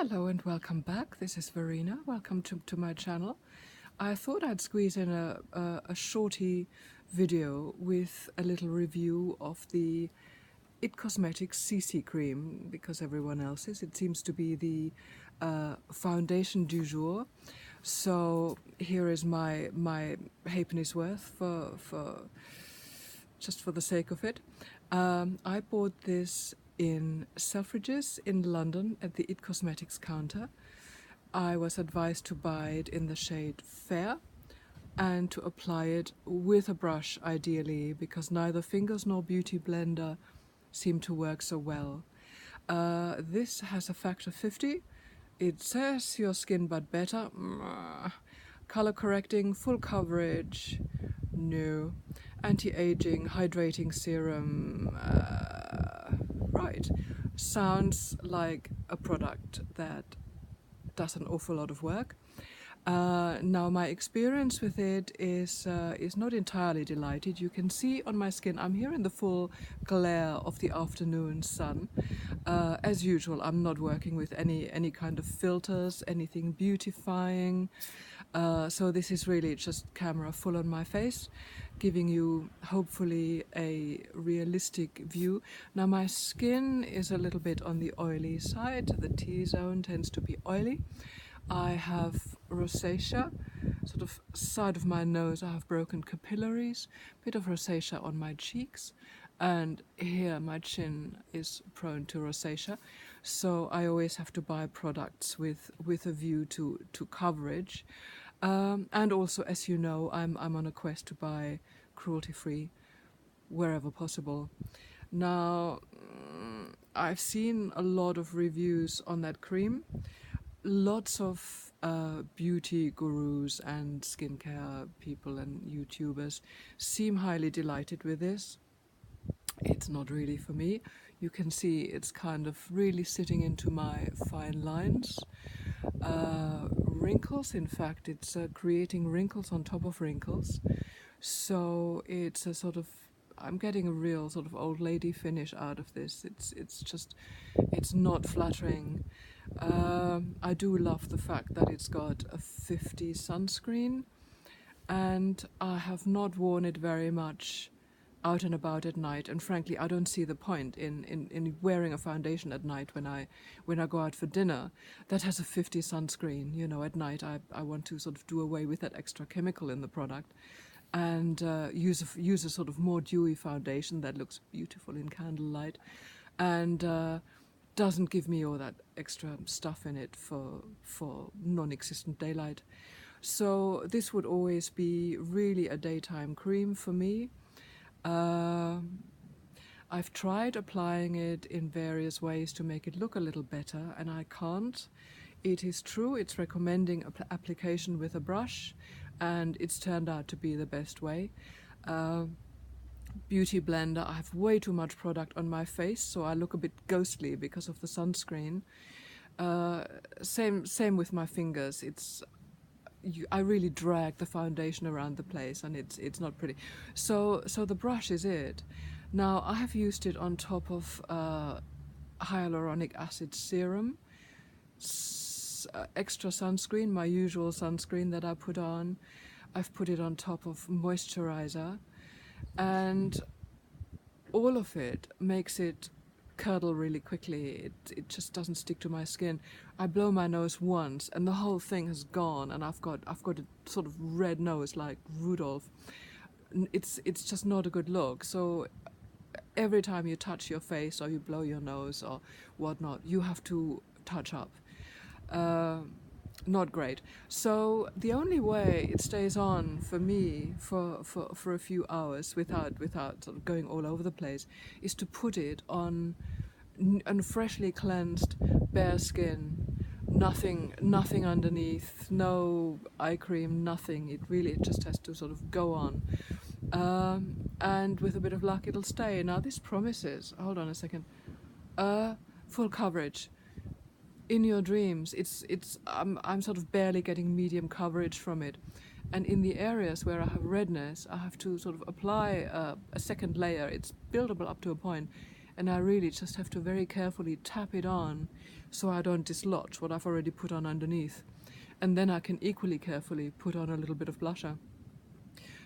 Hello and welcome back. This is Verena. Welcome to my channel. I thought I'd squeeze in a shorty video with a little review of the It Cosmetics CC cream, because everyone else's, it seems to be the foundation du jour. So here is my halfpenny's worth for just for the sake of it. I bought this in Selfridges in London at the It Cosmetics counter. I was advised to buy it in the shade Fair and to apply it with a brush ideally, because neither fingers nor beauty blender seem to work so well. This has a factor 50. It says your skin but better. Color correcting, full coverage, no. Anti-aging, hydrating serum, right. Sounds like a product that does an awful lot of work. Now my experience with it is not entirely delighted. You can see on my skin, I'm here in the full glare of the afternoon sun. As usual, I'm not working with any kind of filters, anything beautifying. So this is really just camera full on my face, giving you hopefully a realistic view. Now my skin is a little bit on the oily side. The T-zone tends to be oily. I have rosacea, sort of side of my nose. I have broken capillaries, bit of rosacea on my cheeks, and here my chin is prone to rosacea. So I always have to buy products with a view to coverage. And also, as you know, I'm on a quest to buy cruelty-free wherever possible. Now, I've seen a lot of reviews on that cream. Lots of beauty gurus and skincare people and YouTubers seem highly delighted with this. It's not really for me. You can see it's kind of really sitting into my fine lines. Wrinkles, in fact, it's creating wrinkles on top of wrinkles. So it's a sort of, I'm getting a real sort of old lady finish out of this. It's not flattering. I do love the fact that it's got a 50 sunscreen, and I have not worn it very much out and about at night, and frankly I don't see the point in wearing a foundation at night when I go out for dinner that has a 50 sunscreen. You know, at night I want to sort of do away with that extra chemical in the product and use a sort of more dewy foundation that looks beautiful in candlelight and doesn't give me all that extra stuff in it for non-existent daylight. So this would always be really a daytime cream for me. I've tried applying it in various ways to make it look a little better, and I can't. It is true, it's recommending application with a brush, and it's turned out to be the best way. Beauty blender, I have way too much product on my face, so I look a bit ghostly because of the sunscreen. Same with my fingers. I really drag the foundation around the place, and it's not pretty. So the brush is it. Now I have used it on top of hyaluronic acid serum, extra sunscreen, my usual sunscreen that I put on. I've put it on top of moisturizer, and all of it makes it curdle really quickly. It just doesn't stick to my skin. I blow my nose once and the whole thing has gone, and I've got a sort of red nose like Rudolph. It's just not a good look. So every time you touch your face or you blow your nose or whatnot, you have to touch up. Not great. So the only way it stays on for me for a few hours without sort of going all over the place is to put it on freshly cleansed bare skin. Nothing underneath, no eye cream, nothing. It just has to sort of go on. And with a bit of luck it'll stay. Now this promises, hold on a second, full coverage. In your dreams, I'm sort of barely getting medium coverage from it, and in the areas where I have redness, I have to sort of apply a second layer. It's buildable up to a point, and I really just have to very carefully tap it on so I don't dislodge what I've already put on underneath. And then I can equally carefully put on a little bit of blusher.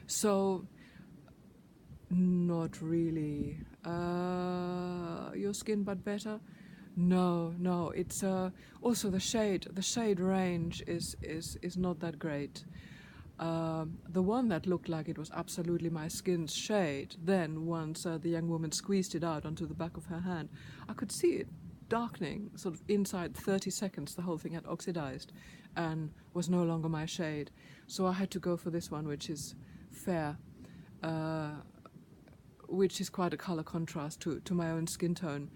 So, not really. Your skin but better? No. It's also the shade range is not that great. The one that looked like it was absolutely my skin's shade, then once the young woman squeezed it out onto the back of her hand, I could see it darkening, sort of inside 30 seconds the whole thing had oxidized and was no longer my shade. So I had to go for this one, which is fair, which is quite a color contrast to my own skin tone.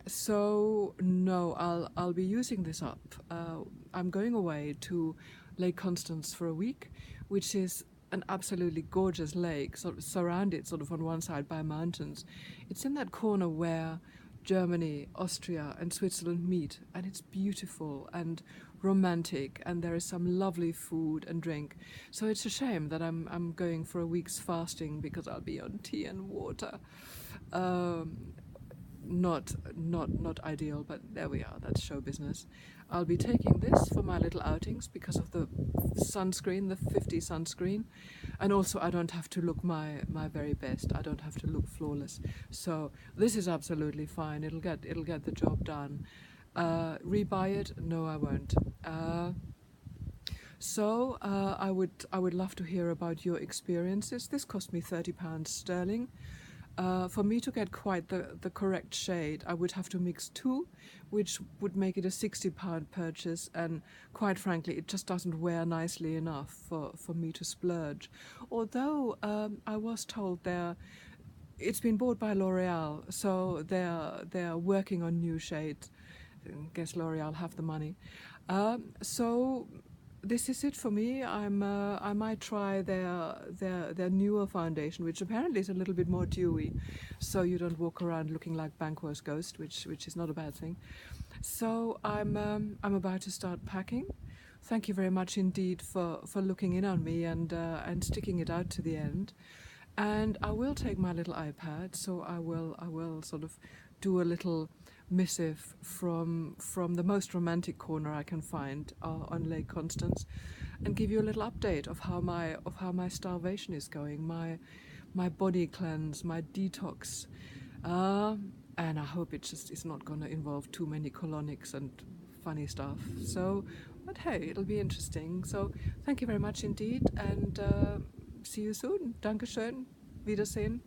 So no, I'll be using this up. I'm going away to Lake Constance for a week, which is an absolutely gorgeous lake, sort of surrounded sort of on one side by mountains. It's in that corner where Germany, Austria and Switzerland meet, and it's beautiful and romantic, and there is some lovely food and drink. So it's a shame that I'm going for a week's fasting because I'll be on tea and water. Not ideal, but there we are, that's show business. I'll be taking this for my little outings because of the sunscreen, the 50 sunscreen, and also I don't have to look my very best. I don't have to look flawless. So this is absolutely fine. It'll get the job done. Rebuy it? No, I won't. So I would love to hear about your experiences. This cost me £30 sterling. For me to get quite the correct shade, I would have to mix two, which would make it a £60 purchase, and quite frankly, it just doesn't wear nicely enough for me to splurge. Although I was told it's been bought by L'Oreal, so they're working on new shades. I guess L'Oreal have the money. So this is it for me. I might try their newer foundation, which apparently is a little bit more dewy, so you don't walk around looking like Banquo's ghost, which is not a bad thing. So I'm about to start packing. Thank you very much indeed for looking in on me and sticking it out to the end. And I will take my little iPad, so I will sort of do a little missive from the most romantic corner I can find on Lake Constance, and give you a little update of how my starvation is going, my body cleanse, my detox, and I hope it's not going to involve too many colonics and funny stuff. So, but hey, it'll be interesting. So thank you very much indeed, and see you soon. Dankeschön. Wiedersehen.